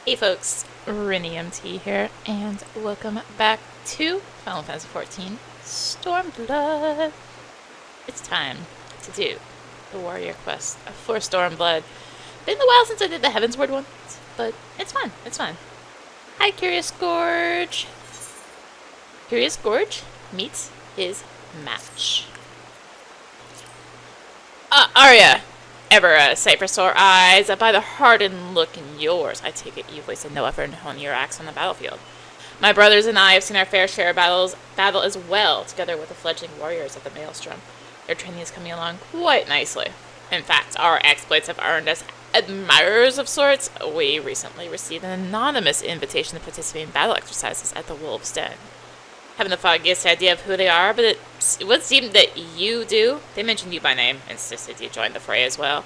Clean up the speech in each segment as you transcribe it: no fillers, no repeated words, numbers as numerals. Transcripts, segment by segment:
Hey folks, rinimt here, and welcome back to Final Fantasy XIV Stormblood. It's time to do the warrior quest for Stormblood. Been a while since I did the Heavensward one, but it's fun, it's fun. Hi Curious Gorge. Curious Gorge meets his match. Arya! Ever a sight for sore eyes, by the hardened look in yours, I take it you've wasted no effort in honing your axe on the battlefield. My brothers and I have seen our fair share of battle as well, together with the fledgling warriors of the Maelstrom. Their training is coming along quite nicely. In fact, our exploits have earned us admirers of sorts. We recently received an anonymous invitation to participate in battle exercises at the Wolves' Den. Haven't the foggiest idea of who they are, but it would seem that you do. They mentioned you by name, insisted you join the fray as well.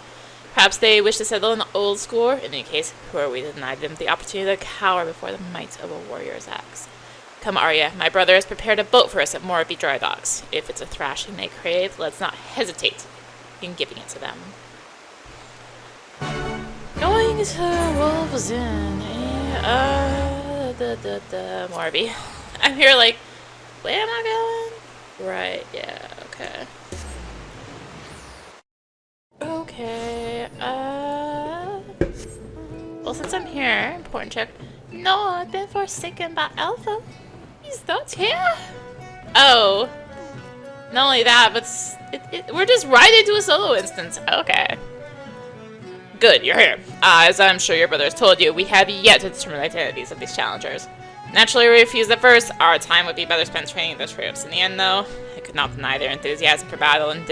Perhaps they wish to settle an old score. In any case, who are we to deny them the opportunity to cower before the might of a warrior's axe? Come, Arya, my brother has prepared a boat for us at Morby Dry Docks. If it's a thrashing they crave, let's not hesitate in giving it to them. Going to Wolves' Den, Morby. I'm here like, where am I going? Right, yeah, okay. Okay, well, since I'm here, important check. No, I've been forsaken by Alpha. He's not here. Oh. Not only that, but we're just right into a solo instance. Okay. Good, you're here. As I'm sure your brother has told you, we have yet to determine the identities of these challengers. Naturally, we refused at first. Our time would be better spent training the troops. In the end, though, I could not deny their enthusiasm for battle and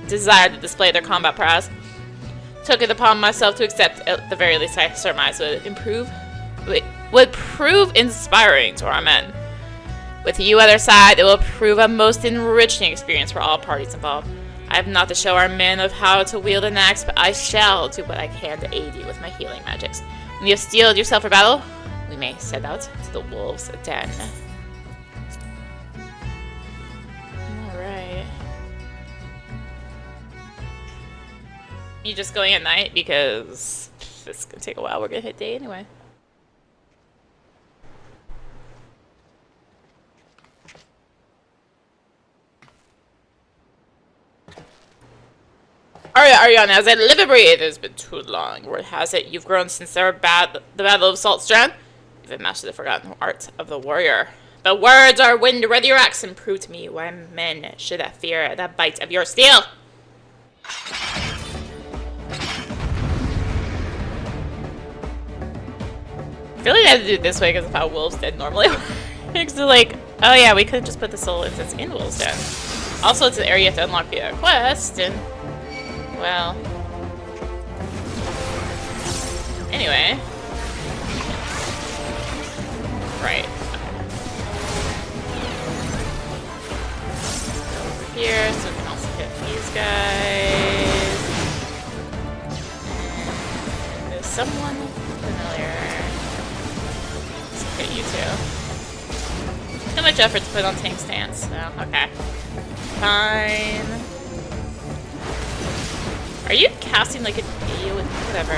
desire to display their combat prowess. Took it upon myself to accept. At the very least, I surmise would prove inspiring to our men. With you at our side, it will prove a most enriching experience for all parties involved. I have not to show our men of how to wield an axe, but I shall do what I can to aid you with my healing magics. When you have steeled yourself for battle, we may set out to the Wolves' Den. Alright. You just going at night? Because this is going to take a while. We're going to hit day anyway. Ariana, as I live and breathe, it has been too long. Word has it, you've grown since the Battle of Salt Strand. You've mastered the forgotten art of the warrior. But words are wind, ready your axe, and prove to me why men should fear the bite of your steel. I feel like I had to do it this way because of how Wolves' Den normally works. So like, oh yeah, we could have just put the soul instance in Wolves' Den. Also, it's an area you have to unlock via quest, and well, anyway. Right. Over here, so we can also hit these guys. And there's someone familiar. Let's hit you too. Too much effort to put on tank stance, so okay. Fine. Are you casting like an idiot with whatever?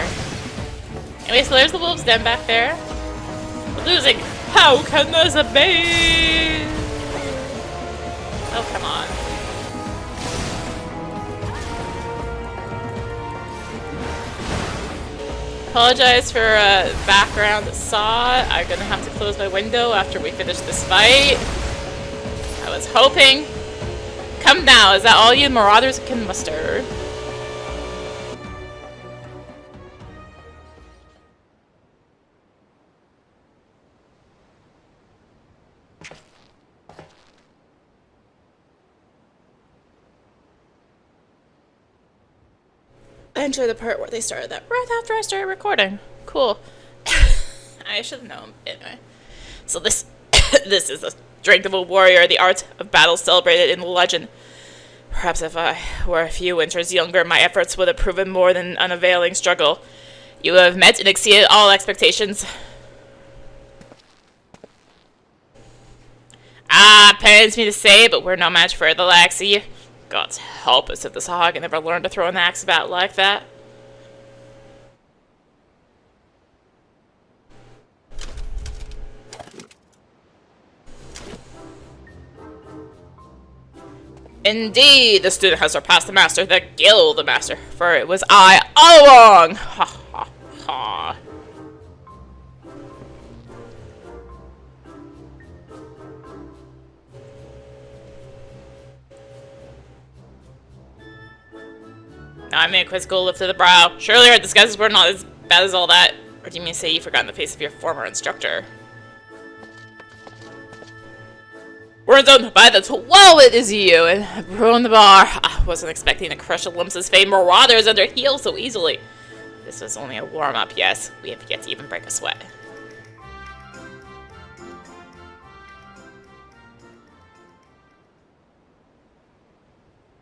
Anyway, so there's the Wolves' Den back there. We're losing. How can this be? Oh, come on. Apologize for background saw. I'm gonna have to close my window after we finish this fight. I was hoping. Come now, is that all you marauders can muster? I enjoy the part where they started that right after I started recording. Cool. I should have known. Anyway. So this this is the strength of a warrior, the art of battle celebrated in legend. Perhaps if I were a few winters younger, my efforts would have proven more than an unavailing struggle. You have met and exceeded all expectations. Pains me to say, but we're no match for the Laxi. God help us if this hog never learned to throw an axe about like that. Indeed, the student has surpassed the master, the guild master, for it was I all along! Ha ha ha. Now I made a quizzical lift to the brow. Surely our disguises were not as bad as all that. Or do you mean to say you forgot the face of your former instructor? We're done by the 12, it is you, and ruined the bar. I wasn't expecting to crush Olympus's famed marauders under heel so easily. This was only a warm-up, yes. We have yet to even break a sweat.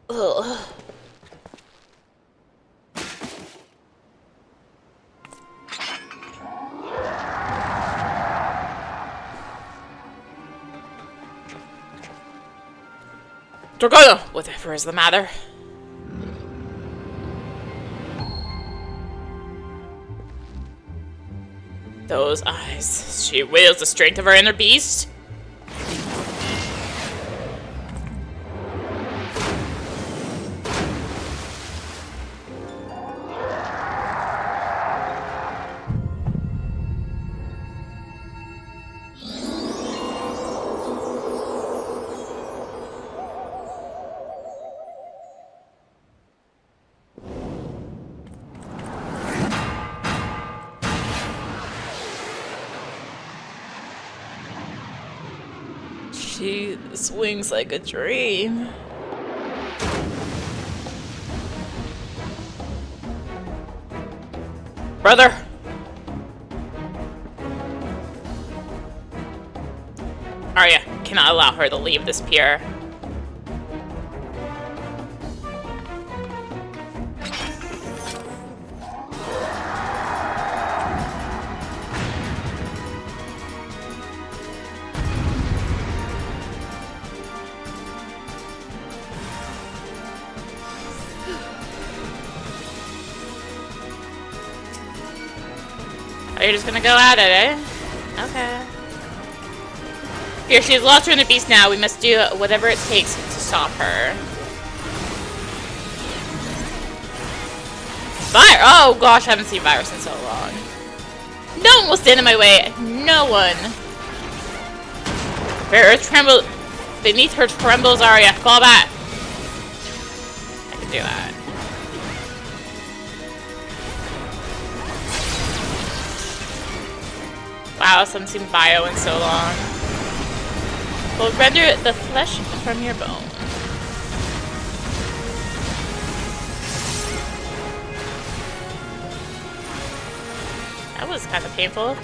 Ugh. Dorgono, whatever is the matter? Those eyes. She wields the strength of her inner beast? She swings like a dream. Brother! Arya cannot allow her to leave this pier. Oh, you're just gonna go at it, eh? Okay. Here, she has lost her inner beast now. We must do whatever it takes to stop her. Fire! Oh gosh, I haven't seen Virus in so long. No one will stand in my way. No one. Her earth trembles. Beneath her trembles Arya. Fall back. I can do that. Wow, I haven't seen Bio in so long. Will render the flesh from your bone. That was kind of painful.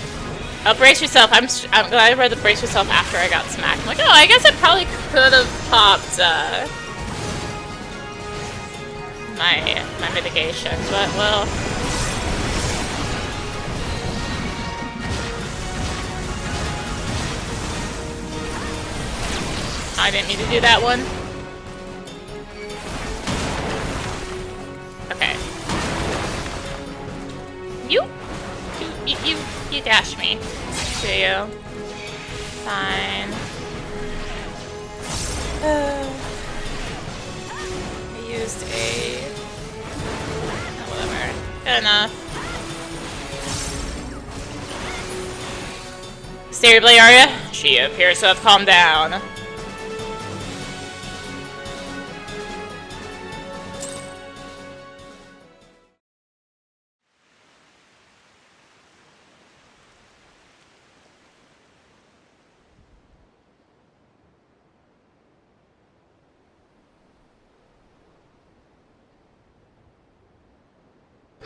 Oh, brace yourself. I'm glad I read the brace yourself after I got smacked. I'm like, oh, I guess I probably could have popped my mitigation, but well. I didn't mean to do that one. Okay. You dashed me. Do you? Fine. I used a... Oh, whatever. Good enough. Seriously, Arya? She appears to have calmed down.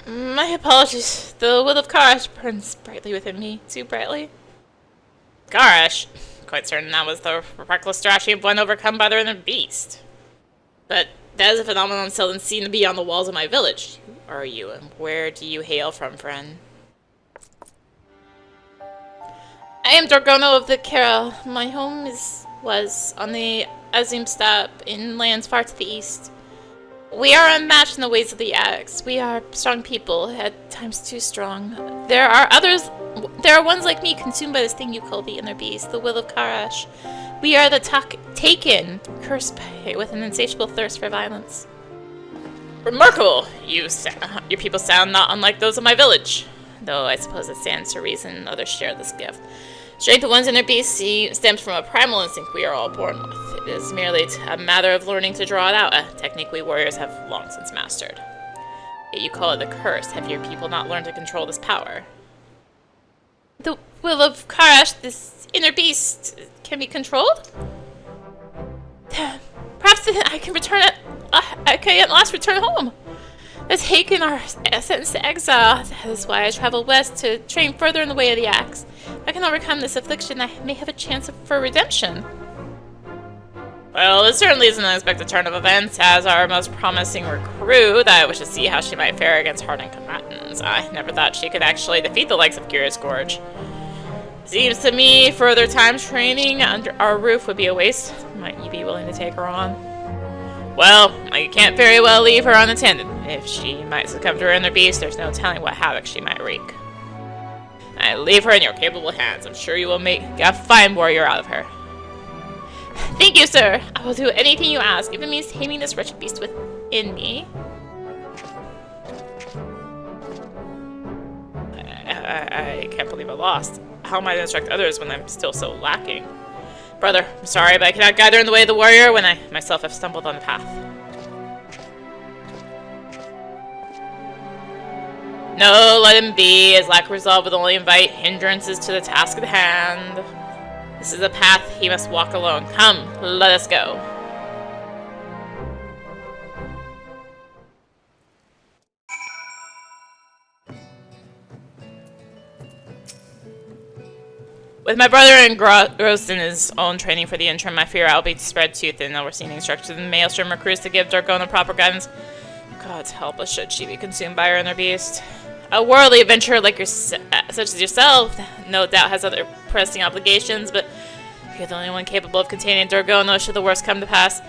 My apologies. The will of Gorge burns brightly within me. Too brightly. Gorge? Quite certain that was the reckless strategy of one overcome by the inner beast. But that is a phenomenon seldom seen to be on the walls of my village. Who are you, and where do you hail from, friend? I am Dorgono of the Carol. My home was on the Azim Steppe in lands far to the east. We are unmatched in the ways of the axe. We are strong people, at times too strong. There are ones like me consumed by this thing you call the inner beast, the will of Karash. We are the taken, cursed with an insatiable thirst for violence. Remarkable! Your people sound not unlike those of my village. Though I suppose it stands to reason others share this gift. Strength of one's inner beast stems from a primal instinct we are all born with. It is merely a matter of learning to draw it out, a technique we warriors have long since mastered. Yet you call it the curse. Have your people not learned to control this power? The will of Karash, this inner beast, can be controlled? Perhaps I can return it. I can at last return home. The taken are sentenced to exile. That is why I travel west to train further in the way of the axe. If I can overcome this affliction, I may have a chance for redemption. Well, it certainly is an unexpected turn of events. As our most promising recruit, I wish to see how she might fare against hardened combatants. I never thought she could actually defeat the likes of Curious Gorge. Seems to me further time training under our roof would be a waste. Might you be willing to take her on? Well, I can't very well leave her unattended. If she might succumb to her inner beast, there's no telling what havoc she might wreak. I leave her in your capable hands. I'm sure you will make a fine warrior out of her. Thank you, sir. I will do anything you ask, if it means taming this wretched beast within me. I can't believe I lost. How am I to instruct others when I'm still so lacking? Brother, I'm sorry, but I cannot guide her in the way of the warrior when I myself have stumbled on the path. No, let him be. His lack of resolve would only invite hindrances to the task at hand. This is a path he must walk alone. Come, let us go. With my brother engrossed in his own training for the interim, I fear I'll be spread too thin, overseeing instructions in the Maelstrom recruits to give Dorgono proper guidance. God's help us should she be consumed by her inner beast. A worldly adventurer like such as yourself, no doubt has other pressing obligations, but you're the only one capable of containing Dorgono should the worst come to pass.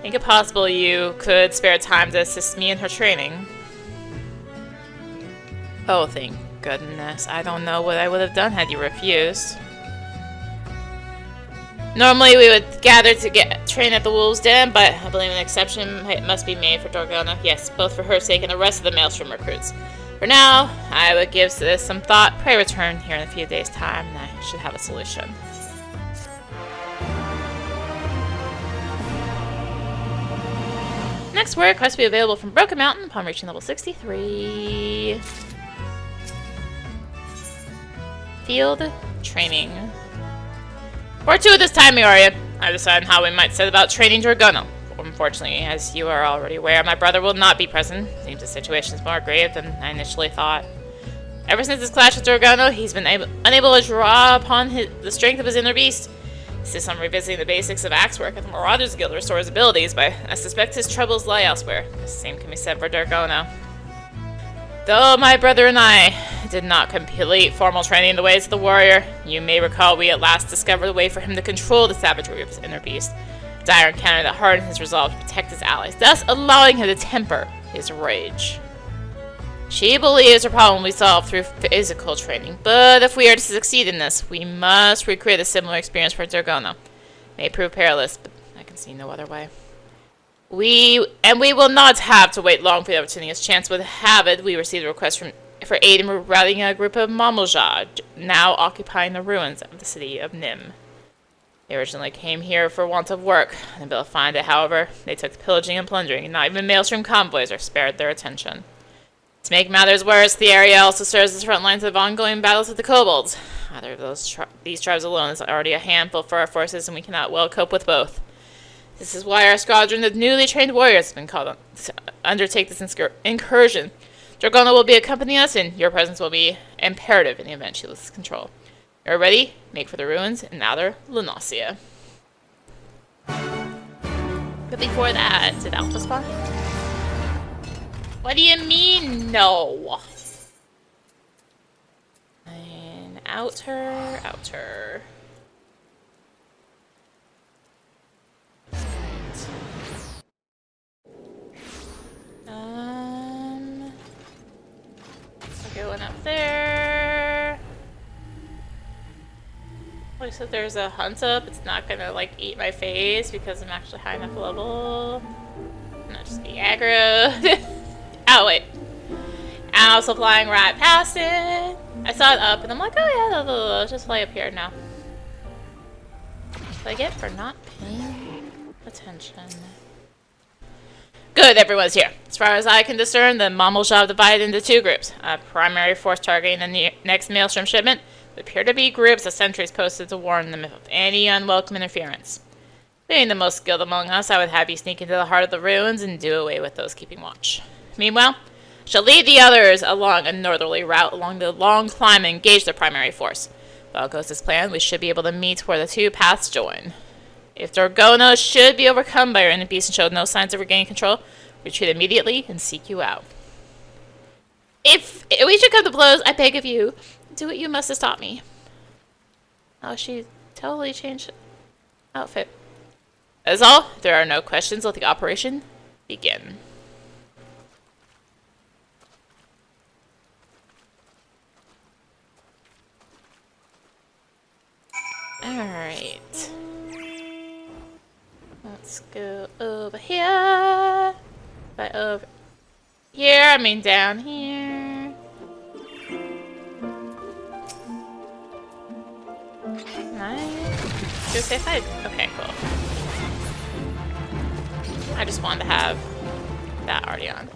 Think it possible you could spare time to assist me in her training? Oh, thank goodness. I don't know what I would have done had you refused. Normally we would gather to train at the Wolves' Den, but I believe an exception must be made for Dorgono. Yes, both for her sake and the rest of the Maelstrom recruits. For now, I would give this some thought. Pray return here in a few days' time, and I should have a solution. Next warrior quest will be available from Broken Mountain upon reaching level 63. Field training. Fortuitous timing, Arya. I decided how we might set about training Dorgono. Unfortunately, as you are already aware, my brother will not be present. Seems the situation is more grave than I initially thought. Ever since his clash with Dorgono, he's been unable to draw upon the strength of his inner beast. Insists on revisiting the basics of axe work at the Marauders Guild to restore his abilities, but I suspect his troubles lie elsewhere. The same can be said for Dorgono. Though my brother and I did not complete formal training in the ways of the warrior, you may recall we at last discovered a way for him to control the savagery of his inner beast. A dire encounter that hardened his resolve to protect his allies, thus allowing him to temper his rage. She believes her problem will be solved through physical training, but if we are to succeed in this, we must recreate a similar experience for Dorgono. It may prove perilous, but I can see no other way. We will not have to wait long for the opportunity. As chance would have it, we received a request for aid in routing a group of Mamelja, now occupying the ruins of the city of Nim. They originally came here for want of work. Unable to find it, however, they took to pillaging and plundering, and not even Maelstrom convoys are spared their attention. To make matters worse, the area also serves as front lines of ongoing battles with the kobolds. Either of these tribes alone is already a handful for our forces, and we cannot well cope with both. This is why our squadron of newly trained warriors has been called on to undertake this incursion. Dorgono will be accompanying us, and your presence will be imperative in the event she loses control. You're ready? Make for the ruins in outer Lunacia. But before that, did Alpha spawn? What do you mean, no? And outer. Going up there. Like, so there's a hunt up. It's not gonna like eat my face because I'm actually high enough level. Not just be aggro. Oh wait. I'm also flying right past it. I saw it up and I'm like, oh yeah, let's just fly up here now. What I get for not paying attention. Good, everyone's here. As far as I can discern, the Mommel shall divided into two groups. A primary force targeting the next maelstrom shipment. There appear to be groups of sentries posted to warn them of any unwelcome interference. Being the most skilled among us, I would have you sneak into the heart of the ruins and do away with those keeping watch. Meanwhile, I shall lead the others along a northerly route along the long climb and engage the primary force. If all goes as planned, we should be able to meet where the two paths join. If Dorgono should be overcome by your enemy beast and show no signs of regaining control, retreat immediately and seek you out. If we should come to blows, I beg of you, do what you must to stop me. Oh, she totally changed outfit. That is all. If there are no questions, let the operation begin. Alright. Let's go over here. By over here, I mean down here. Nice. Go safe side. Okay, cool. I just wanted to have that already on.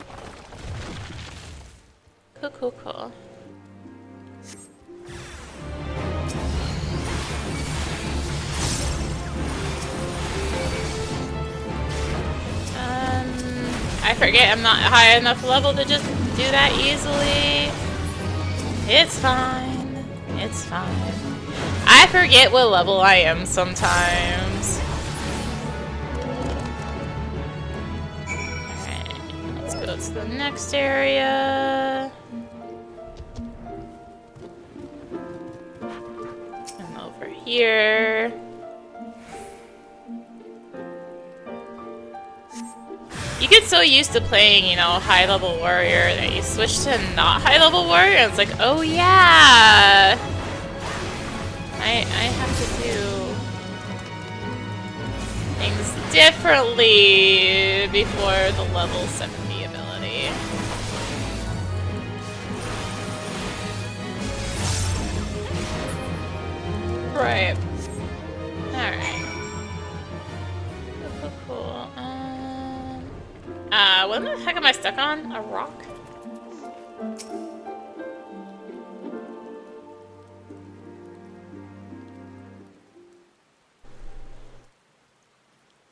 Cool, cool, cool. I forget I'm not high enough level to just do that easily. It's fine. It's fine. I forget what level I am sometimes. Alright, let's go to the next area. And over here. You get so used to playing, you know, high-level warrior that you switch to not high-level warrior, and it's like, oh yeah! I have to do things differently before the level 70 ability. Right. Alright. Cool, cool. What the heck am I stuck on? A rock?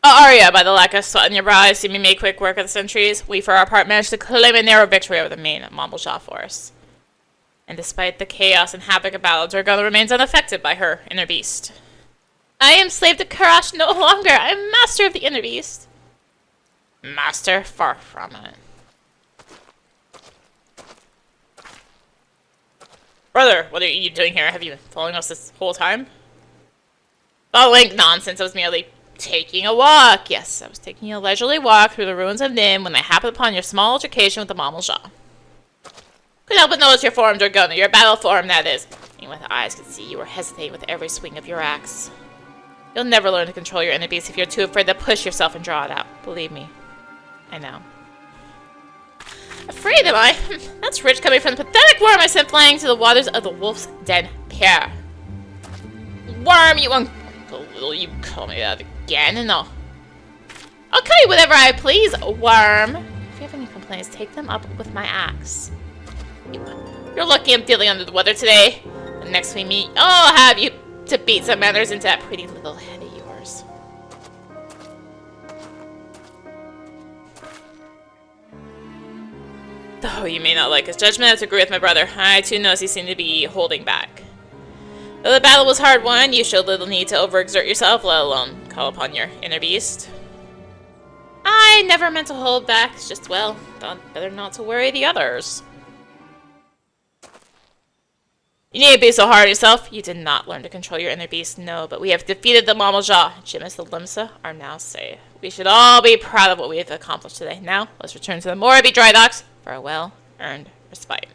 Oh, Arya, by the lack of sweat in your brow, I see me make quick work of the sentries. We, for our part, managed to claim a narrow victory over the main Mombleshaw force. And despite the chaos and havoc of battle, Dorgono remains unaffected by her inner beast. I am slave to Karash no longer. I am master of the inner beast. Master? Far from it. Brother, what are you doing here? Have you been following us this whole time? Following? Nonsense. I was merely taking a walk. Yes, I was taking a leisurely walk through the ruins of Nim when I happened upon your small altercation with the Mombleshaw. Couldn't help but notice your form, Dorgono. Your battle form, that is. Anyone with eyes could see you were hesitating with every swing of your axe. You'll never learn to control your inner beast if you're too afraid to push yourself and draw it out. Believe me. I know. Afraid am I? That's rich coming from the pathetic worm I sent flying to the waters of the Wolf's Den Pier. Worm, you will you call me that again? No. I'll call you whatever I please, worm. If you have any complaints, take them up with my axe. You're lucky I'm feeling under the weather today. The next we meet, I'll have you to beat some manners into that pretty little head of yours. Though you may not like his judgment, I have to agree with my brother. I too notice he seemed to be holding back. Though the battle was hard won, you showed little need to overexert yourself, let alone call upon your inner beast. I never meant to hold back, it's just, well, thought better not to worry the others. You needn't be so hard on yourself. You did not learn to control your inner beast, no, but we have defeated the Mombleshaw. Jimis the Limsa are now safe. We should all be proud of what we have accomplished today. Now, let's return to the Moraby dry docks for a well-earned respite.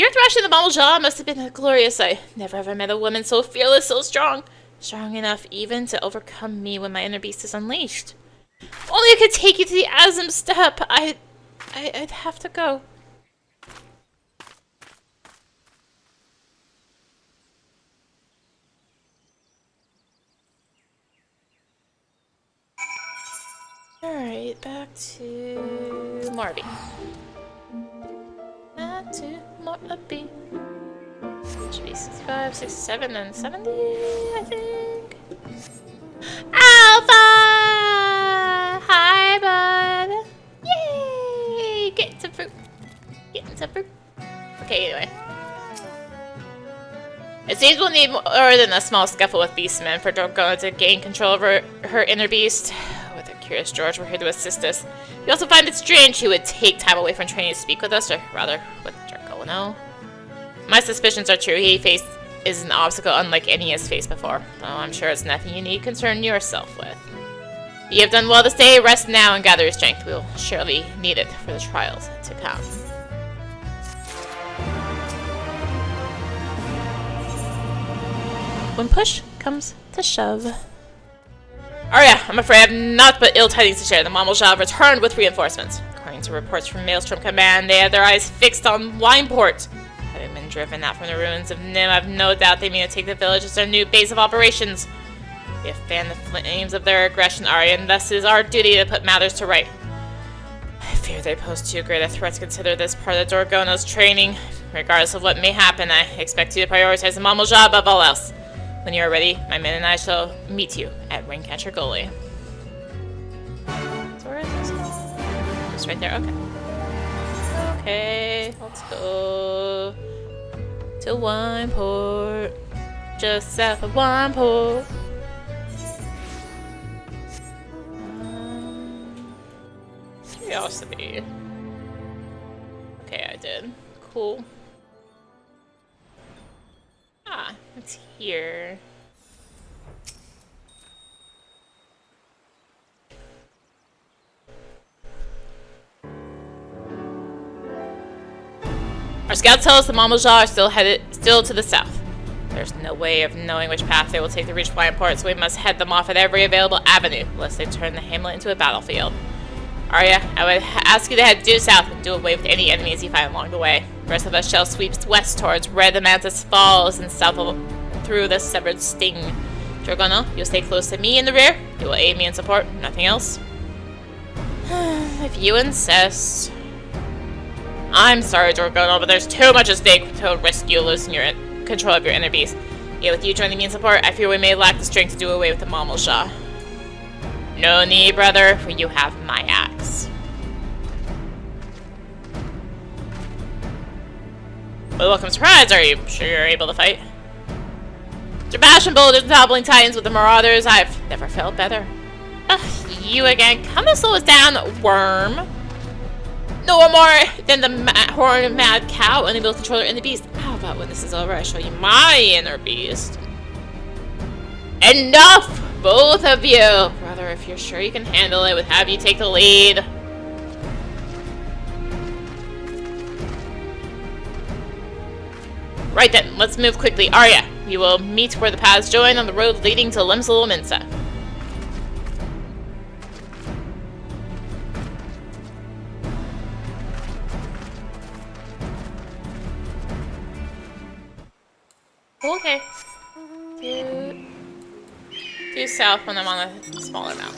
Your thrashing the Bumble Jaw must have been a glorious sight. Never have I met a woman so fearless, so strong. Strong enough even to overcome me when my inner beast is unleashed. Only I could take you to the Asm Step. I'd have to go. Alright, back to Marby. Back to Marby. Should be 65, 67, and 70, I think. Alpha! Hi, bud. Yay! Get some fruit. Getting some fruit. Okay, anyway. It seems we'll need more than a small scuffle with Beastmen for Dorgono to gain control over her inner beast. With a curious George, we're here to assist us. We also find it strange he would take time away from training to speak with us, or rather, with Dorgono. My suspicions are true. He is an obstacle unlike any he has faced before, though I'm sure it's nothing you need concern yourself with. You have done well this day. Rest now and gather your strength. We will surely need it for the trials to come. When push comes to shove. Arya, I'm afraid I have naught but ill tidings to share. The Mamelja have returned with reinforcements. According to reports from Maelstrom Command, they have their eyes fixed on Wineport. Having been driven out from the ruins of Nim, I have no doubt they mean to take the village as their new base of operations. We have fanned the flames of their aggression, Arya, and thus it is our duty to put matters to right. I fear they pose too great a threat to consider this part of Dorgono's training. Regardless of what may happen, I expect you to prioritize the Mamelja above all else. When you are ready, my men and I shall meet you at Ringcatcher Gully. So where is this one? It's right there, okay. Okay, let's go to Wineport. Just south of Wineport. Curiosity. Okay, I did. Cool. Ah, it's here. Our scouts tell us the Mamelja are still to the south. There's no way of knowing which path they will take to reach Wineport, so we must head them off at every available avenue, lest they turn the hamlet into a battlefield. Arya, I would ask you to head due south and do away with any enemies you find along the way. The rest of us shall sweep west towards Red Mantis Falls and south through the Severed Sting. Dorgono, you'll stay close to me in the rear. You will aid me in support. Nothing else. If you insist. I'm sorry, Dorgono, but there's too much at stake to risk you losing your control of your inner beast. Yet with you joining me in support, I fear we may lack the strength to do away with the Mamelja. No need, brother, for you have my axe. With a welcome surprise, are you sure you're able to fight? After bashing boulders and toppling titans with the marauders, I've never felt better. Ugh, you again. Come to slow us down, worm. No more than the horned mad cow unable to control her inner beast. How about when this is over, I show you my inner beast? Enough! Both of you! Brother, if you're sure you can handle it, would have you take the lead. Right then, let's move quickly. Arya, we will meet where the paths join on the road leading to Limsal Minsa. Okay. Due south when I'm on a smaller map.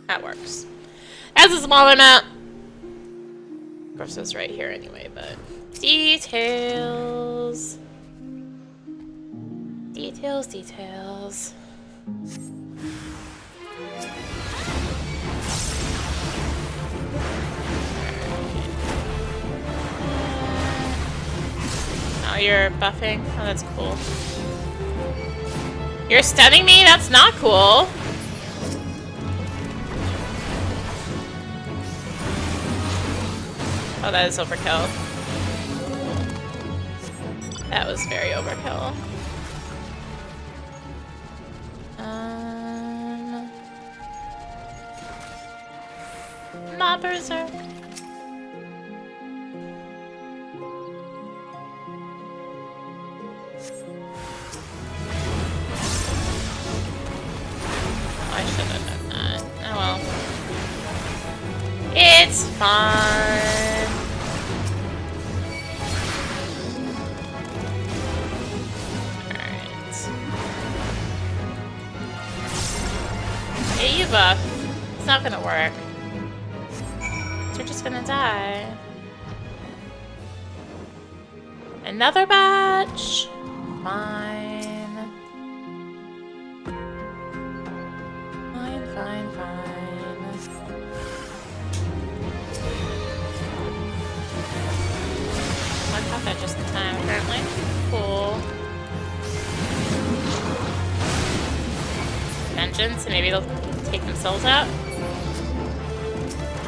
That works. As a smaller map. Of course, it's right here anyway, but details. Details. Oh, you're buffing? Oh, that's cool. You're stunning me? That's not cool. Oh, that is overkill. That was very overkill. Not berserk. It's fine. Alright. Hey, you buff. It's not gonna work. You're just gonna die. Another batch? Fine. Fine. I caught that just in time, apparently. Cool. Vengeance, and maybe they'll take themselves out?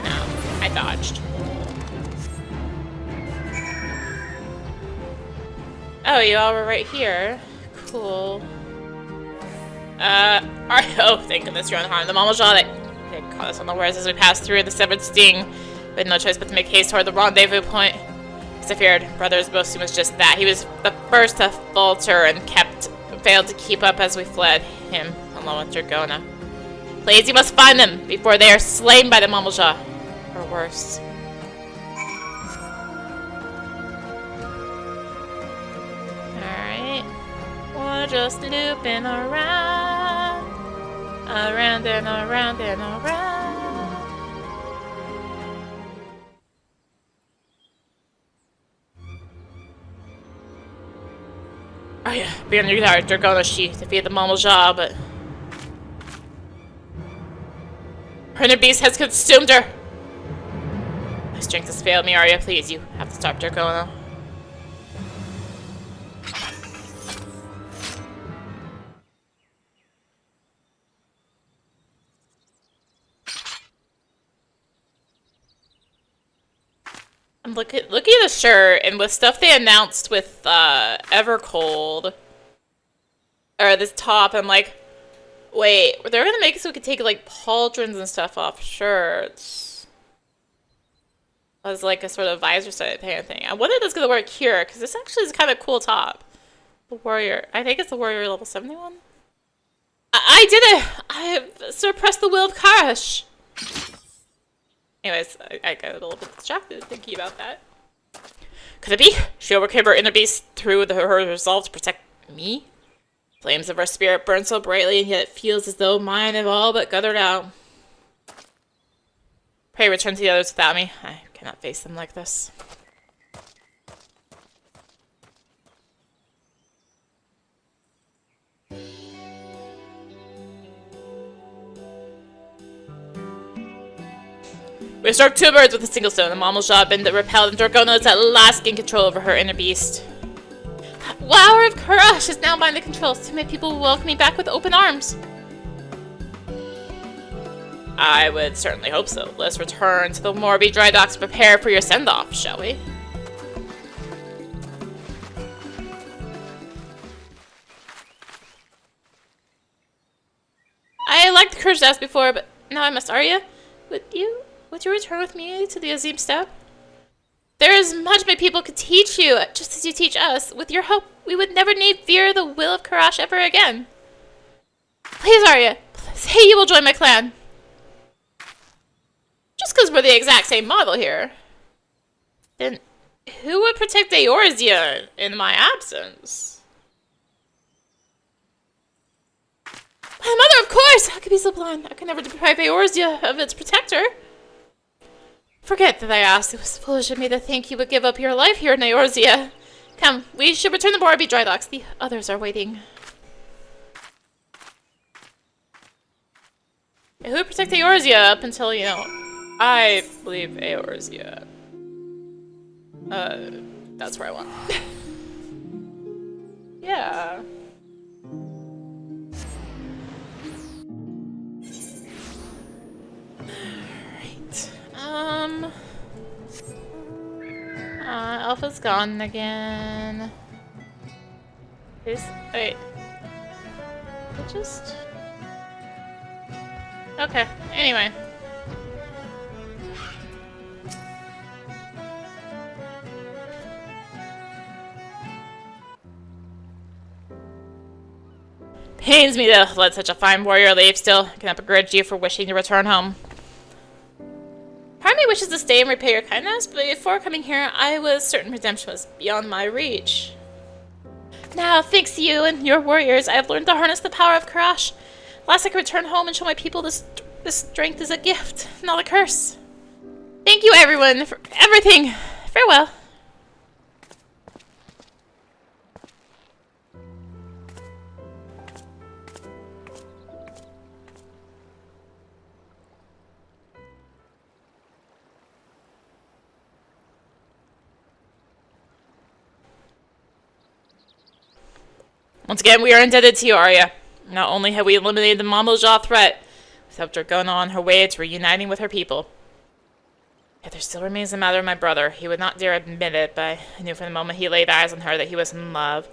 No, I dodged. Oh, you all were right here. Cool. Oh, thank goodness you're unharmed. The Mamalja they caught us unawares as we passed through the severed sting. We had no choice but to make haste toward the rendezvous point. As I feared, Brother's boasting was just that. He was the first to falter and failed to keep up as we fled him alone with Dorgono. Please, you must find them before they are slain by the Mamalja, or worse. Alright. We're just looping around and around and around. Oh yeah, beyond your tower, Dorgono, she defeated the Mamalja, but her inner beast has consumed her. My strength has failed me, Arya. Please, you have to stop Dorgono. I'm looking at the shirt, and with stuff they announced with Evercold, or this top, I'm like, wait, they're gonna make it so we could take like pauldrons and stuff off shirts as like a sort of visor side kind of thing. I wonder if that's gonna work here, because this actually is kind of cool top. The warrior, I think it's the warrior level 71. I did it! I have suppressed the will of Karash. Anyways, I got a little bit distracted thinking about that. Could it be? She overcame her inner beast through her resolve to protect me? Flames of her spirit burn so brightly, and yet it feels as though mine have all but guttered out. Pray return to the others without me. I cannot face them like this. We struck two birds with a single stone. The Mamalja had been repelled, and Dorgono is at last gained control over her inner beast. Flower of Karash is now mine to control, so may people welcome me back with open arms. I would certainly hope so. Let's return to the Morby dry docks to prepare for your send-off, shall we? I liked the courage to ask before, but now I must. Arya, would you return with me to the Azim Steppe? There is much my people could teach you, just as you teach us. With your help, we would never need fear the will of Karash ever again. Please, Arya, say you will join my clan. Just because we're the exact same model here. Then who would protect Eorzea in my absence? My mother, of course! How could be so blind? I could never deprive Eorzea of its protector. Forget that I asked. It was foolish of me to think you would give up your life here in Eorzea. Come, we should return to Morby dry docks. The others are waiting. Who would protect Eorzea up until, you know, I believe Eorzea. That's where I want. Yeah. Alpha's gone again. Wait. It just... Okay, anyway. Pains me to let such a fine warrior leave. Still, I cannot begrudge you for wishing to return home. Pardon me wishes to stay and repay your kindness, but before coming here, I was certain redemption was beyond my reach. Now, thanks to you and your warriors, I have learned to harness the power of Karash. Last I could return home and show my people this strength is a gift, not a curse. Thank you, everyone, for everything. Farewell. Once again, we are indebted to you, Arya. Not only have we eliminated the Mamoja threat, we've helped Dorgono on her way to reuniting with her people. Yet there still remains the matter of my brother. He would not dare admit it, but I knew from the moment he laid eyes on her that he was in love.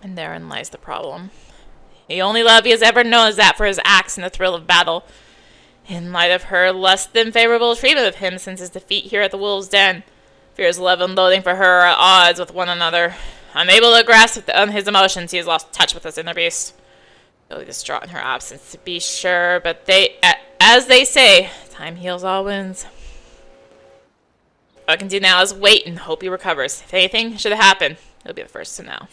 And therein lies the problem. The only love he has ever known is that for his axe and the thrill of battle. In light of her less than favorable treatment of him since his defeat here at the Wolves' Den, fear's love and loathing for her are at odds with one another. Unable to grasp his emotions, he has lost touch with his inner beast. Really distraught in her absence, to be sure, but as they say, time heals all wounds. All I can do now is wait and hope he recovers. If anything should happen, he'll be the first to know.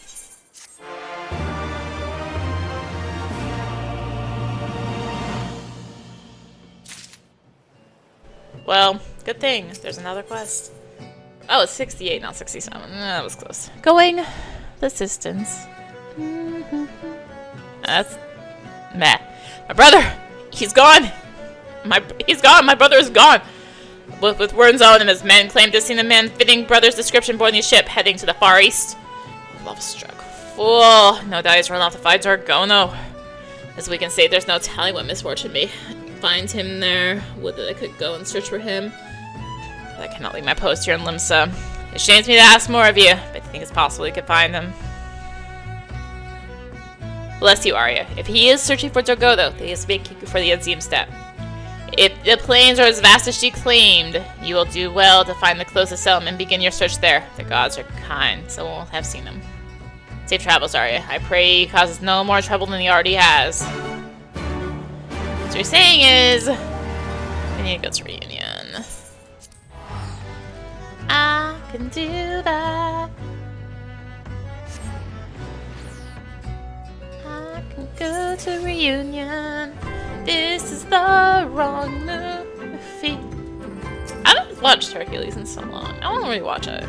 Well, good thing. There's another quest. Oh, it's 68, not 67. That was close. Going the distance. That's meh. My brother! He's gone! He's gone! My brother is gone! With Wernzone and his men claimed to see the man fitting brother's description boarding the ship heading to the Far East. Love-struck fool. No doubt he's run off to fight Dorgono. As we can say, there's no telling what misfortune may find him there. Would that I could go and search for him. I cannot leave my post here in Limsa. It shames me to ask more of you, but I think it's possible you could find him. Bless you, Arya. If he is searching for Dorgono, he is making for the Azim step. If the plains are as vast as she claimed, you will do well to find the closest settlement and begin your search there. The gods are kind, so we'll have seen him. Safe travels, Arya. I pray he causes no more trouble than he already has. What you're saying is, we need to go to reunion. I can do that. I can go to reunion. This is the wrong movie. I haven't watched Hercules in so long. I want to rewatch it.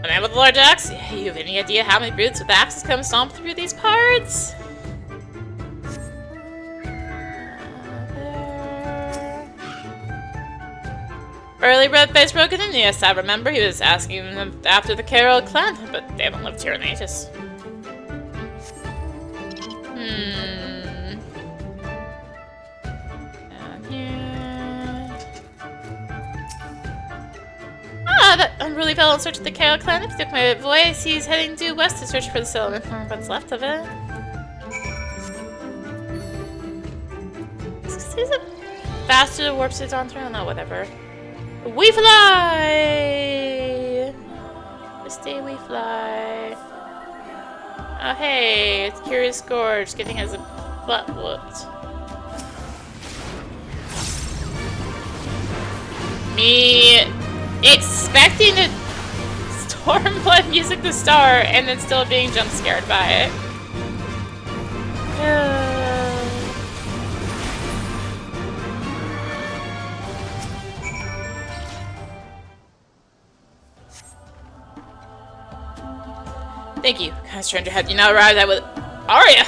A man with a large axe? You have any idea how many brutes with axes come stomp through these parts? Early red face broken in? Yes, I remember. He was asking them after the Carol clan, but they haven't lived here in ages. Down here. Ah, that unruly fellow in search of the Carol clan. If you took my voice, he's heading due west to search for the settlement. What's left of it? Is it faster to warp suits on through? No, whatever. We fly! Stay, we fly. Oh, hey, it's Curious Gorge getting his butt whooped. Me expecting the Stormblood music to start and then still being jump scared by it. Thank you, kind stranger. Had you not arrived, I would. Arya,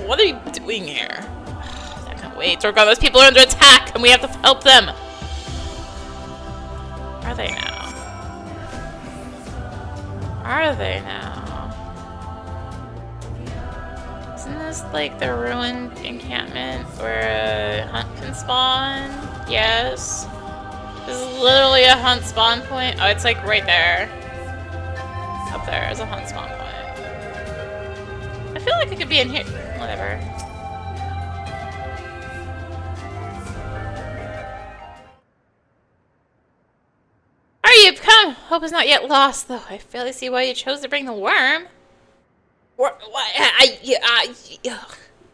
what are you doing here? I can't wait. Dorgono's people are under attack, and we have to help them. Are they now? Are they now? Isn't this like the ruined encampment where a hunt can spawn? Yes. This is literally a hunt spawn point. Oh, it's like right there. Up there is a hunt spawn point. I feel like it could be in here. Whatever. Are you come? Hope is not yet lost, though. I fairly see why you chose to bring the worm. What?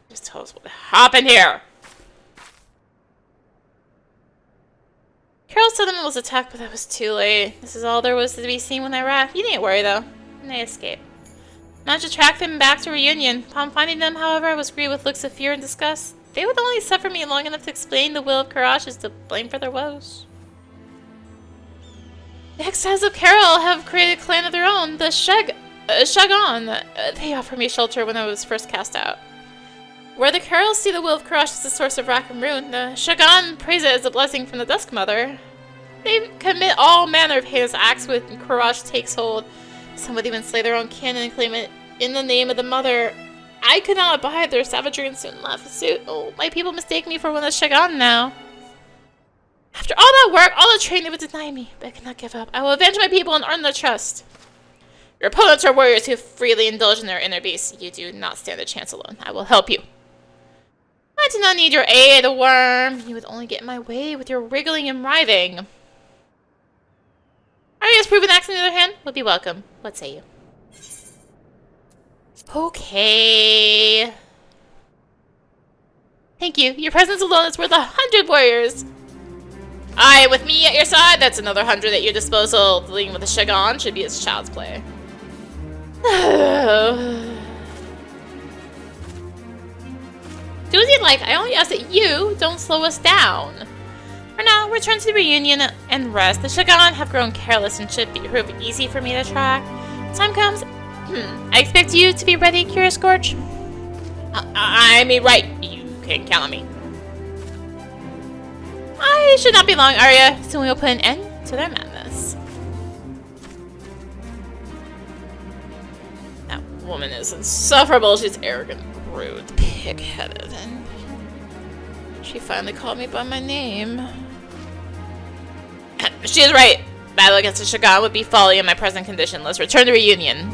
Just tell us what happened here. almost told them it was attacked, but I was too late. This is all there was to be seen when I arrived. You needn't worry, though. And they escaped. Managed to track them back to reunion. Upon finding them, however, I was greeted with looks of fear and disgust. They would only suffer me long enough to explain the will of Karash is to blame for their woes. The exiles of Carol have created a clan of their own, the Shagan. They offered me shelter when I was first cast out. Where the Carols see the will of Karash as the source of wrath and ruin, the Shagan praise it as a blessing from the Dusk Mother. They commit all manner of heinous acts when Karash takes hold. Some would even slay their own kin and claim it in the name of the Mother. I could not abide their savagery and soon left the suit. Oh, my people mistake me for one of the Shagan now. After all that work, all the training, they would deny me, but I cannot give up. I will avenge my people and earn their trust. Your opponents are warriors who freely indulge in their inner beasts. You do not stand a chance alone. I will help you. I do not need your aid, worm. You would only get in my way with your wriggling and writhing. Arya's proven axe, on the other hand, would be welcome. What say you? Okay. Thank you. Your presence alone is worth 100 warriors. Aye, with me at your side, that's another 100 at your disposal. Dealing with the Shagan should be as child's play. Do as you'd like. I only ask that you don't slow us down. For now, return to the reunion and rest. The Shagan have grown careless and should prove easy for me to track. Time comes. I expect you to be ready, Curious Gorge. I mean, right. You can count on me. I should not be long, Arya. Soon we will put an end to their madness. That woman is insufferable. She's arrogant, rude, pig-headed, and she finally called me by my name. She is right. Battle against the Shagan would be folly in my present condition. Let's return to reunion.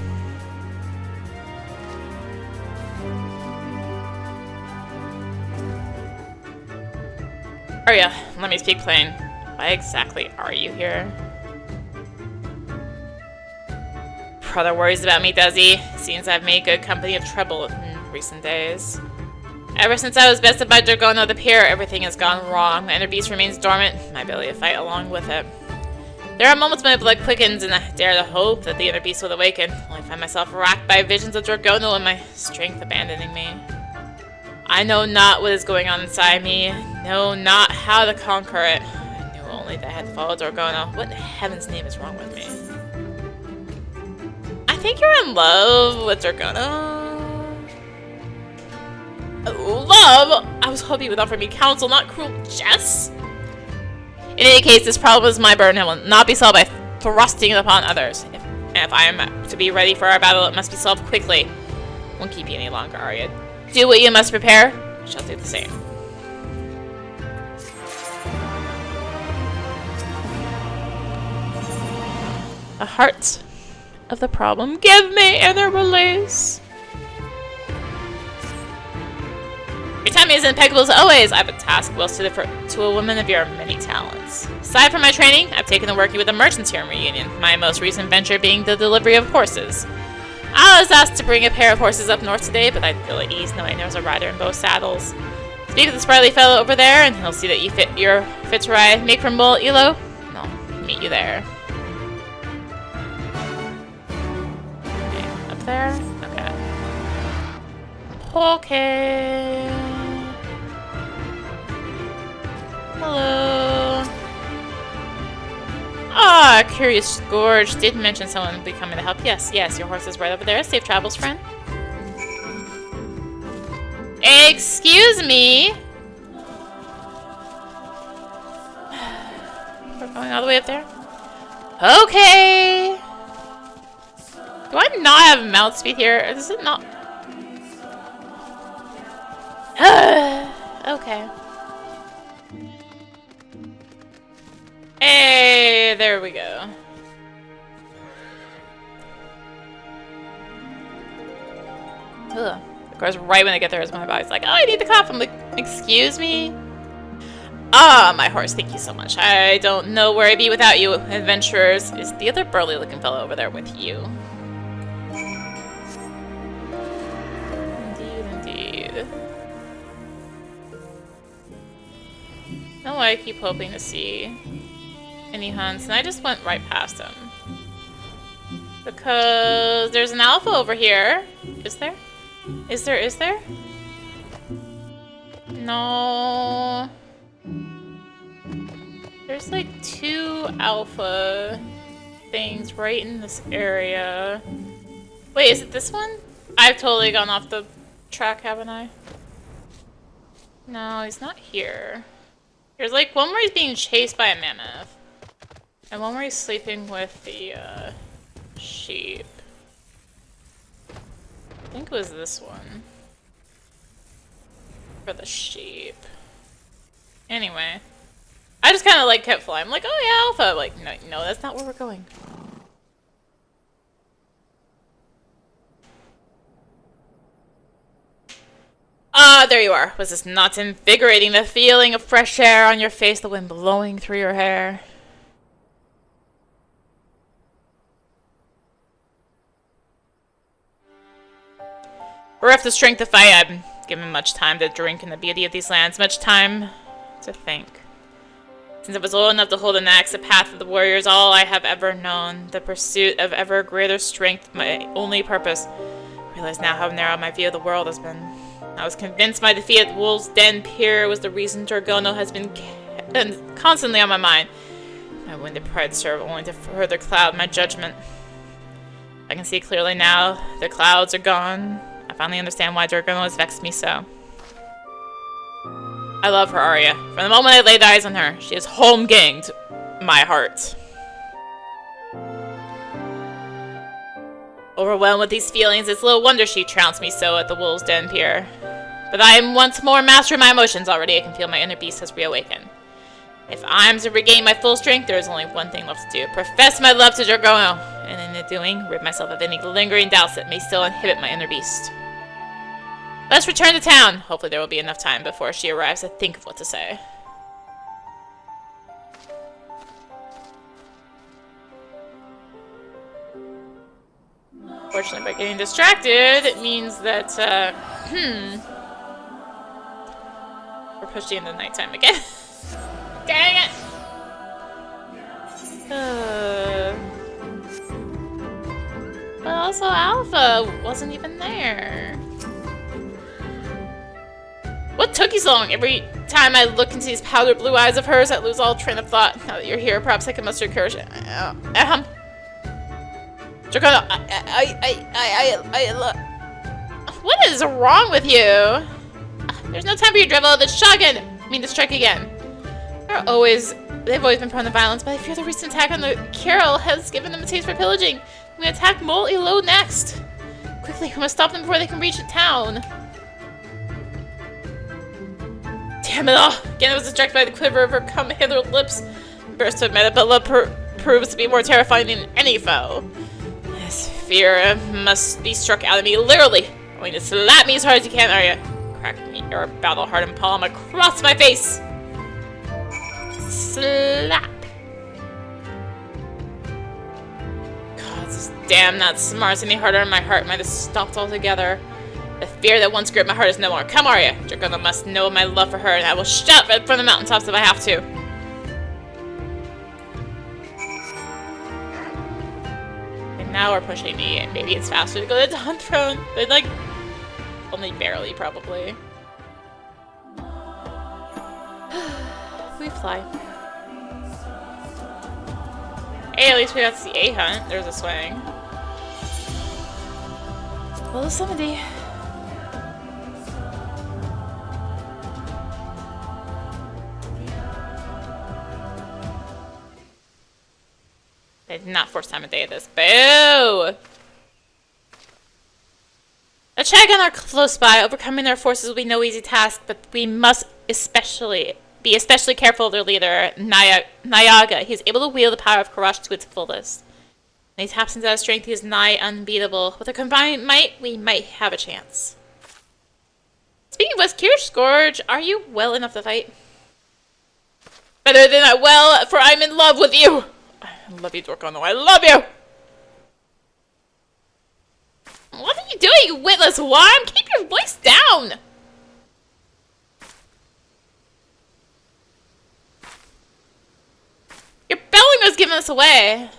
Arya, let me speak plain. Why exactly are you here? Brother worries about me, does he? Seems I've made good company of trouble in recent days. Ever since I was bested by Dorgono the Peer, everything has gone wrong. My inner beast remains dormant, my ability to fight along with it. There are moments when my blood quickens and I dare to hope that the inner beast will awaken, only find myself racked by visions of Dorgono and my strength abandoning me. I know not what is going on inside me, know not how to conquer it. I knew only that I had to follow Dorgono. What in heaven's name is wrong with me? I think you're in love with Dorgono. Love? I was hoping you would offer me counsel, not cruel jests. In any case, this problem is my burden and will not be solved by thrusting it upon others. If I am to be ready for our battle, it must be solved quickly. Won't keep you any longer, Arya. Do what you must prepare. I shall do the same. A heart of the problem. Give me inner release. Your timing is impeccable as always. I have a task well suited to a woman of your many talents. Aside from my training, I've taken to working with the merchants here in Reunion, my most recent venture being the delivery of horses. I was asked to bring a pair of horses up north today, but I'd feel at ease knowing there was a rider in both saddles. Speak with the sprightly fellow over there, and he'll see that you're fit to ride. Make for Mul Elo, and I'll meet you there. Okay, up there? Okay. Okay. Hello. Ah, Curious Gorge did mention someone would be coming to help. Yes, your horse is right over there. Safe travels, friend. Excuse me. We're going all the way up there. Okay. Do I not have mount speed here? Or does it not? Okay. Hey, there we go. Ugh. Of course, right when I get there is when my body's like, oh, I need to cough. I'm like, excuse me? Ah, my horse, thank you so much. I don't know where I'd be without you, adventurers. Is the other burly-looking fellow over there with you? Indeed. No, I keep hoping to see. any hunts, and I just went right past him. Because there's an alpha over here. Is there? Is there? No. There's like 2 alpha things right in this area. Wait, is it this one? I've totally gone off the track, haven't I? No, he's not here. There's like one where he's being chased by a mammoth. And one where he's sleeping with the sheep. I think it was this one. For the sheep. Anyway. I just kind of like kept flying. I'm like, oh yeah, alpha. Like, no, that's not where we're going. Ah, there you are. Was this not invigorating? The feeling of fresh air on your face, the wind blowing through your hair. Bereft of strength to fight, I've given much time to drink in the beauty of these lands, much time to think. Since I was old enough to hold an axe, the path of the warrior is all I have ever known. The pursuit of ever greater strength, my only purpose. I realize now how narrow my view of the world has been. I was convinced my defeat at Wolf's Den Pier was the reason Dorgono has been constantly on my mind. My wounded pride served only to further cloud my judgment. I can see clearly now. The clouds are gone. I finally understand why Dorgono has vexed me so. I love her, Arya. From the moment I laid eyes on her, she has home-ganged my heart. Overwhelmed with these feelings, it's little wonder she trounced me so at the Wolves' Den Pier. But I am once more master of my emotions already. I can feel my inner beast has reawakened. If I'm to regain my full strength, there is only one thing left to do. Profess my love to Dorgono, and in the doing, rid myself of any lingering doubts that may still inhibit my inner beast. Let's return to town. Hopefully there will be enough time before she arrives to think of what to say. Fortunately, by getting distracted, it means that, we're pushing into nighttime again. Dang it! But also Alpha wasn't even there. What took you so long? Every time I look into these powder blue eyes of hers, I lose all train of thought. Now that you're here, perhaps I can muster courage. Dorgono, what is wrong with you? There's no time for you to drivel the shotgun. I mean to strike again. They've always been prone to violence, but I fear the recent attack on the Carol has given them a taste for pillaging. We attack Mol Elo next. Quickly, we must stop them before they can reach town. Damn it all! Again, I was distracted by the quiver of her come-hither lips. Burst to admit it, but love proves to be more terrifying than any foe. This fear must be struck out of me, literally. I want you to slap me as hard as you can, Arya. Crack me your battle-hardened palm across my face. Slap. God, this damn not smarts any harder, and my heart might have stopped altogether. The fear that once gripped my heart is no more. Come, Arya. Dorgono must know my love for her, and I will shout from the mountaintops if I have to. And now we're pushing me, and maybe it's faster to go to Dawn Throne, but like, only barely, probably. We fly. Hey, at least we got to see a hunt. There's a swing. Well, somebody. I did not force time of day at this. Boo! A dragon are close by. Overcoming their forces will be no easy task, but we must be especially careful of their leader, Nyaga. He is able to wield the power of Karash to its fullest. When he taps into that strength, he is nigh unbeatable. With a combined might, we might have a chance. Speaking of West Kirsch, Gorge, are you well enough to fight? Better than I will, for I'm in love with you! I love you, Dorgono. I love you! What are you doing, you witless worm? Keep your voice down! You're belly us away.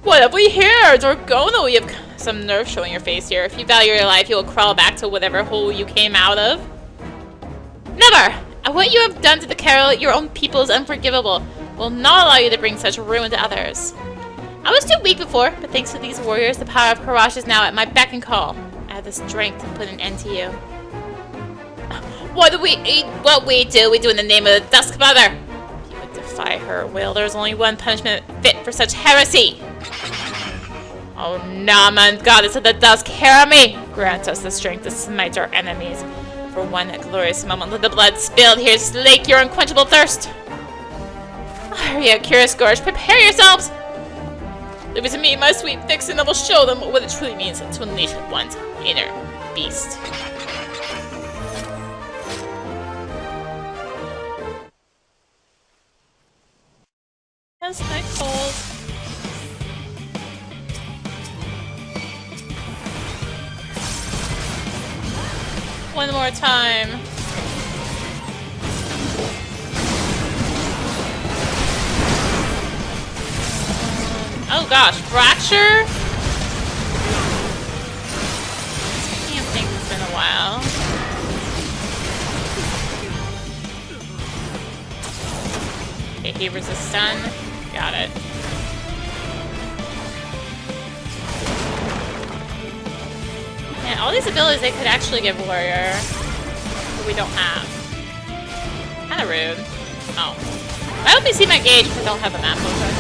What have we here? Dorgono, you have some nerve showing your face here. If you value your life, you will crawl back to whatever hole you came out of. Never! What you have done to the Carol, your own people, is unforgivable. Will not allow you to bring such ruin to others. I was too weak before, but thanks to these warriors, the power of Karash is now at my beck and call. I have the strength to put an end to you. What we do in the name of the Dusk Mother. You would defy her will. There's only one punishment fit for such heresy. Oh, Naman, goddess of the dusk, hear me! Grant us the strength to smite our enemies. For one glorious moment, let the blood spilled here slake your unquenchable thirst. Hurry up, curious Gorge, prepare yourselves! Leave it to me, my sweet vixen, and will show them what it truly means to unleash one's inner beast. That's my cold. One more time. Oh gosh, fracture? Can't think it's been a while. Okay, he resists stun. Got it. And all these abilities they could actually give Warrior, but we don't have. Kinda rude. Oh. I hope you see my gauge because I don't have the map open.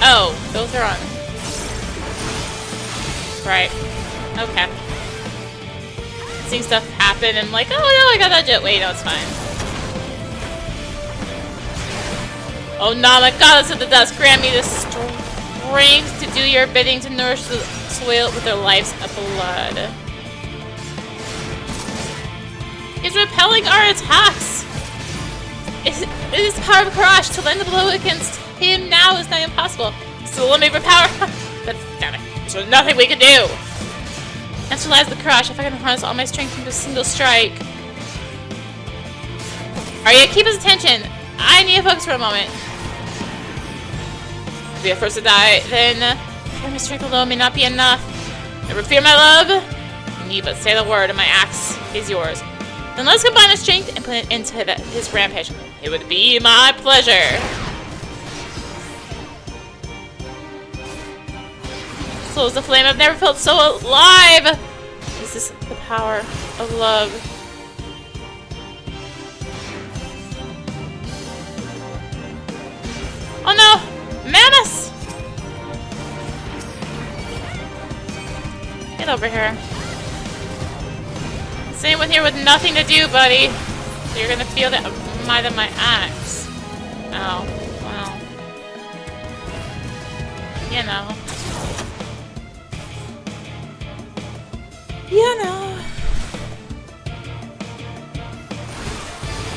Oh, those are on. Right. Okay. Seeing stuff happen and I'm like, oh no, I got that jet. Wait, no, it's fine. Oh no, my goddess of the dusk, grant me the strength to do your bidding, to nourish the soil with their lives of blood. He's repelling our attacks! It is the power of Karash. To lend a blow against him now is not impossible. Still let me overpower. But damn it, there's nothing we can do! Neutralize the Karash if I can harness all my strength into a single strike. Alright, keep his attention. I need to focus for a moment. Be the first to die, then fear my strength alone may not be enough. Never fear my love. You need but say the word and my axe is yours. Then let's combine our strength and put it into his rampage. It would be my pleasure. So is the flame. I've never felt so alive. This is the power of love. Oh no! Mammoth! Get over here. Is anyone here with nothing to do, buddy? So you're gonna feel that might of my axe. Oh, well. You know. You know.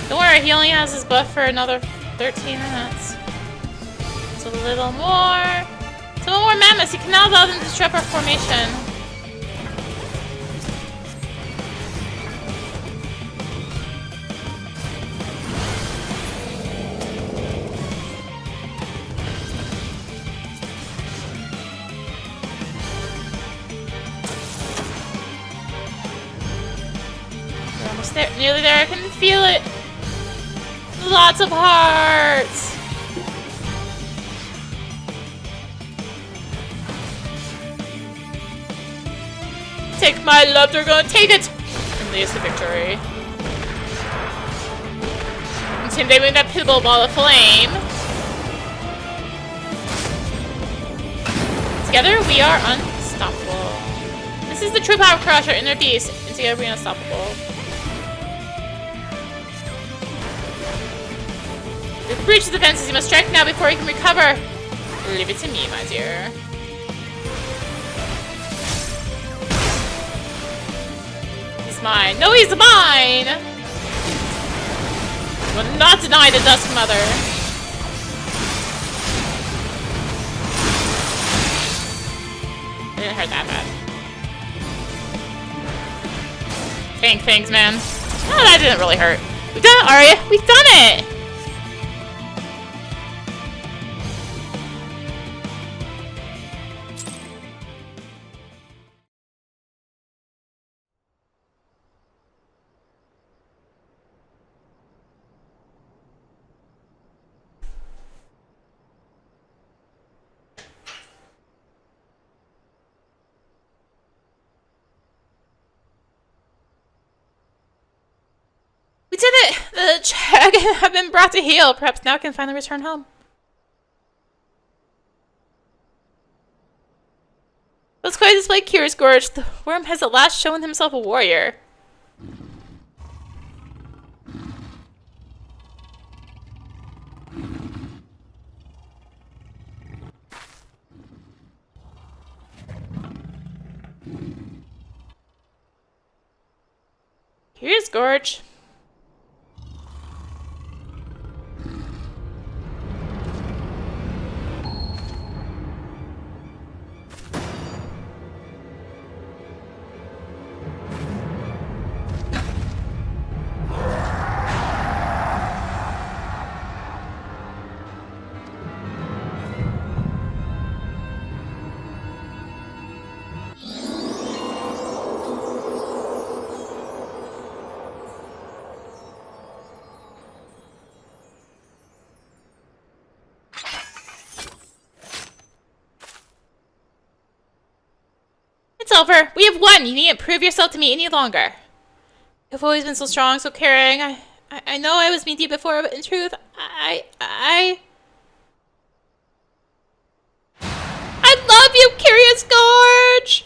Don't worry, he only has his buff for another 13 minutes. It's a little more. So one more mammoths. He cannot allow them to disrupt our formation. We're almost there. Nearly there. I can feel it. Lots of hearts. Take my love, they're gonna take it! And leads to victory. Intimidating that pitiable ball of flame. Together we are unstoppable. This is the true power of Crush, our inner beast, and together we are unstoppable. If he breaches the fences, you must strike now before he can recover. Leave it to me, my dear. Mine. No, he's mine! Will not deny the Dusk Mother. It didn't hurt that bad. Thanks, man. Oh, that didn't really hurt. We've done it, Arya! We've done it! We did it! The dragon have been brought to heel. Perhaps now I can finally return home. Let's quite display Curious Gorge. The worm has at last shown himself a warrior. Curious Gorge. It's over. We have won. You needn't prove yourself to me any longer. You've always been so strong, so caring. I know I was mean to you before, but in truth, I love you, Curious Gorge!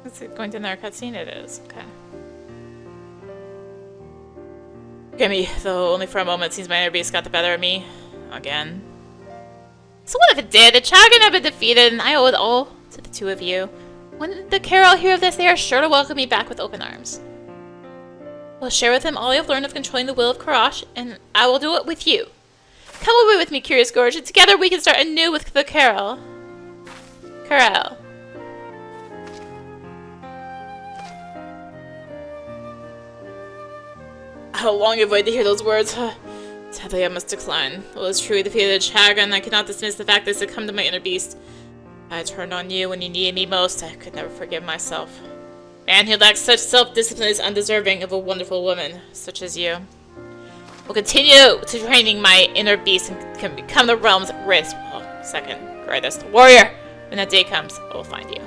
Is it going to another cutscene? It is. Okay. Forgive me, though only for a moment. It seems my inner beast got the better of me. Again. So what if it did? The dragon had been defeated, and I owe it all to the two of you. When the Carol hear of this, they are sure to welcome me back with open arms. I'll share with them all I have learned of controlling the will of Karash, and I will do it with you. Come away with me, Curious Gorge, and together we can start anew with the Carol. Carol. How long have I waited to hear those words? Sadly, I must decline. Well, it's true, defeated the dragon. I cannot dismiss the fact that this had come to my inner beast. I turned on you when you needed me most. I could never forgive myself. Man who lacks such self-discipline is undeserving of a wonderful woman such as you. Will continue to training my inner beast and can become the realm's greatest warrior. When that day comes, I will find you.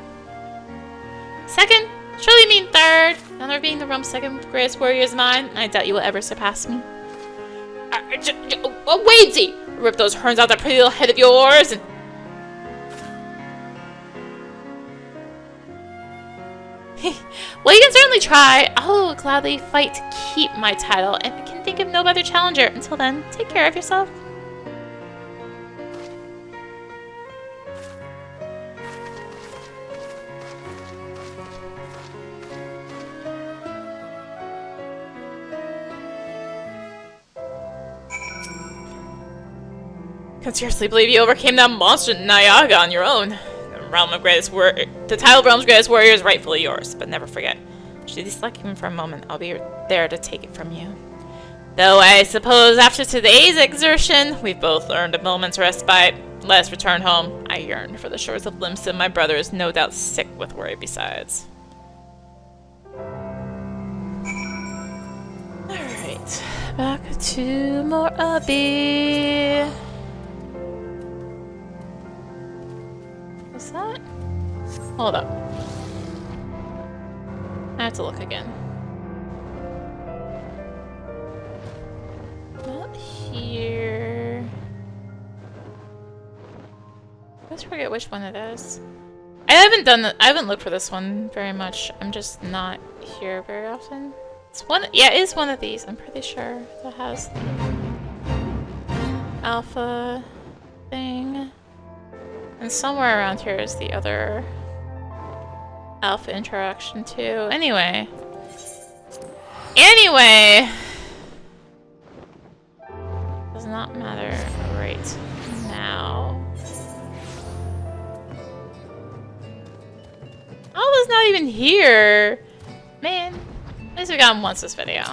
Second? Surely mean third. The honor of being the realm's second greatest warrior is mine. I doubt you will ever surpass me. Waitsy! Rip those horns out that pretty little head of yours and... Well, you can certainly try. I'll gladly fight to keep my title, and I can think of no other challenger. Until then, take care of yourself. I can scarcely believe you overcame that monster Nyaga on your own. The title of Realm's Greatest Warrior is rightfully yours, but never forget. Should you select him for a moment, I'll be there to take it from you. Though I suppose after today's exertion, we've both earned a moment's respite. Let us return home. I yearn for the shores of Limsa. My brother is no doubt sick with worry besides. Alright, back to Morabi. What's that? Hold up. I have to look again. Not here. forget which one it is. I haven't looked for this one very much. I'm just not here very often. It's one, yeah, it is one of these, I'm pretty sure, that has the alpha thing. And somewhere around here is the other alpha interaction too. Anyway. Does not matter right now. Alpha's not even here! Man. At least we got him once this video.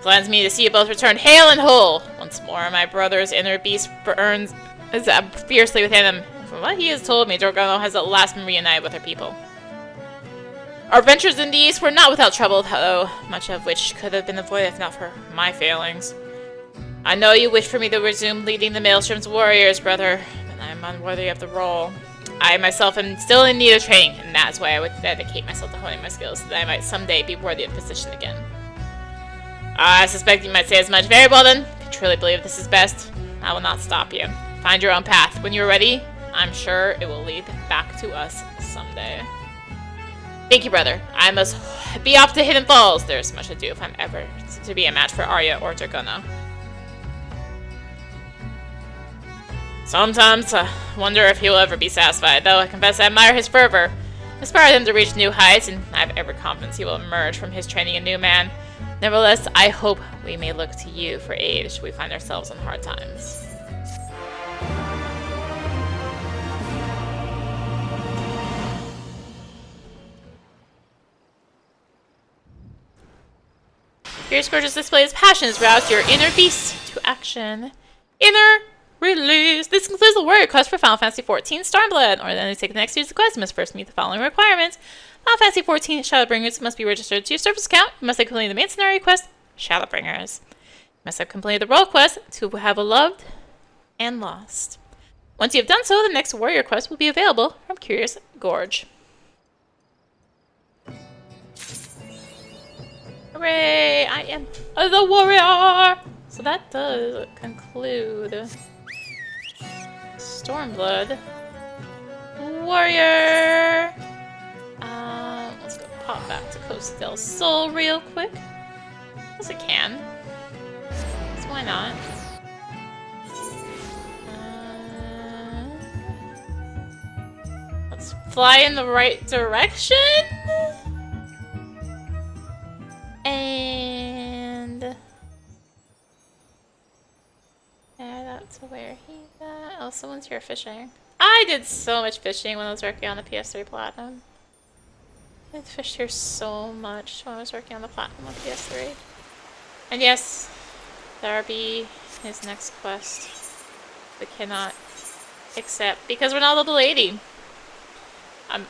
Plans me to see you both return hale and whole. Once more, my brother's inner beast burns fiercely within him. From what he has told me, Dorgono has at last been reunited with her people. Our ventures in the east were not without trouble, though, much of which could have been avoided if not for my failings. I know you wish for me to resume leading the Maelstrom's warriors, brother, but I am unworthy of the role. I myself am still in need of training, and that's why I would dedicate myself to honing my skills, so that I might someday be worthy of position again. I suspect you might say as much. Very well then. If you truly believe this is best, I will not stop you. Find your own path. When you're ready, I'm sure it will lead back to us someday. Thank you, brother. I must be off to Hidden Falls. There's much to do if I'm ever to be a match for Arya or Dorgono. Sometimes I wonder if he will ever be satisfied, though I confess I admire his fervor. I aspire him to reach new heights, and I have every confidence he will emerge from his training a new man. Nevertheless, I hope we may look to you for aid should we find ourselves in hard times. Fierce Gorge's display his passions rouse your inner beast to action. Inner release. This concludes the warrior quest for Final Fantasy XIV Stormblood. Or then to take the next series of quests, you must first meet the following requirements. Final Fantasy XIV Shadowbringers must be registered to your service account. You must have completed the main scenario quest, Shadowbringers. You must have completed the role quest, To Have a Loved and Lost. Once you have done so, the next warrior quest will be available from Curious Gorge. Hooray! I am the warrior! So that does conclude Stormblood Warrior! Let's go pop back to Costa del Sol real quick. Yes, I can. So why not? Let's fly in the right direction! And that's where he's at. Oh, someone's here fishing. I did so much fishing when I was working on the PS3 Platinum. I fished here so much when I was working on the Platinum on PS3. And yes, there be his next quest. We cannot accept because we're not level 80.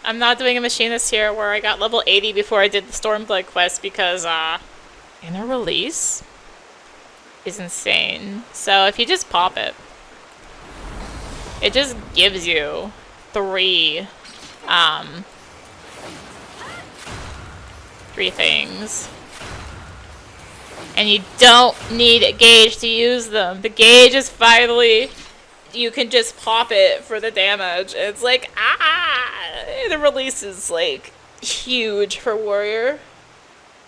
I'm not doing a machinist here where I got level 80 before I did the Stormblood quest because, inner release is insane. So if you just pop it, it just gives you three things. And you don't need a gauge to use them. The gauge is finally, you can just pop it for the damage. It's like, the release is like huge for Warrior.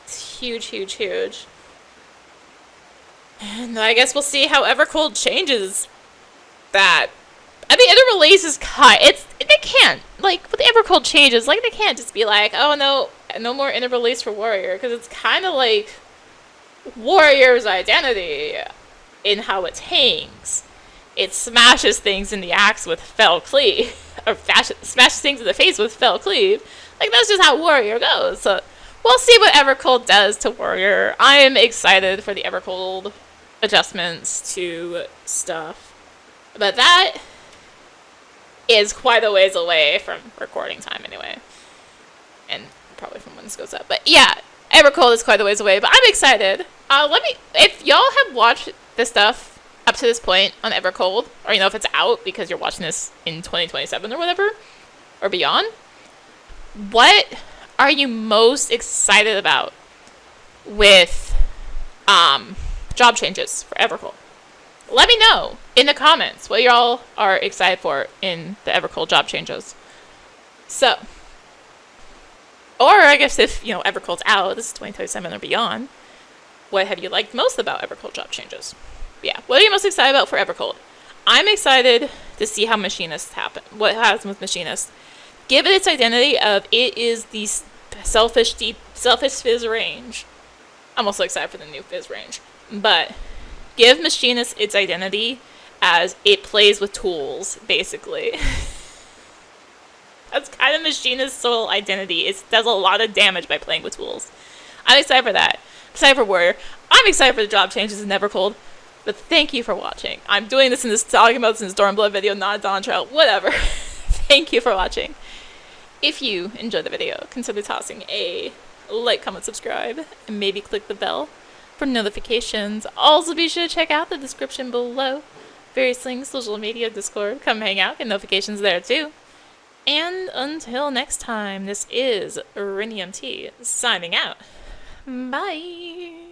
It's huge, huge, huge. And I guess we'll see how Evercold changes that. I mean, inner release is they can't, like, with the Evercold changes, like, they can't just be like, oh no, no more inner release for Warrior, because it's kind of like Warrior's identity in how it hangs. It smashes things in the axe with fell cleave, or smashes things in the face with fell cleave. Like, that's just how Warrior goes. So we'll see what Evercold does to Warrior. I am excited for the Evercold adjustments to stuff. But that is quite a ways away from recording time anyway. And probably from when this goes up. But yeah, Evercold is quite a ways away, but I'm excited. If y'all have watched this stuff up to this point on Evercold, or if it's out because you're watching this in 2027 or whatever, or beyond, what are you most excited about with job changes for Evercold? Let me know in the comments what y'all are excited for in the Evercold job changes. So, or I guess if, you know, Evercold's out, this is 2027 or beyond, what have you liked most about Evercold job changes? Yeah, what are you most excited about for Evercold? I'm excited to see how machinists happen. What happens with machinists? Give it its identity of it is the selfish fizz range. I'm also excited for the new fizz range, but give machinist its identity as it plays with tools, basically. That's kind of machinist's sole identity. It does a lot of damage by playing with tools. I'm excited for that. I'm excited for Warrior. I'm excited for the job changes in Evercold. But thank you for watching. I'm doing this in this talking about this in Stormblood video, not a Dawn trial, whatever. Thank you for watching. If you enjoyed the video, consider tossing a like, comment, subscribe, and maybe click the bell for notifications. Also be sure to check out the description below. Various links, social media, Discord, come hang out, get notifications there too. And until next time, this is rinimt signing out. Bye!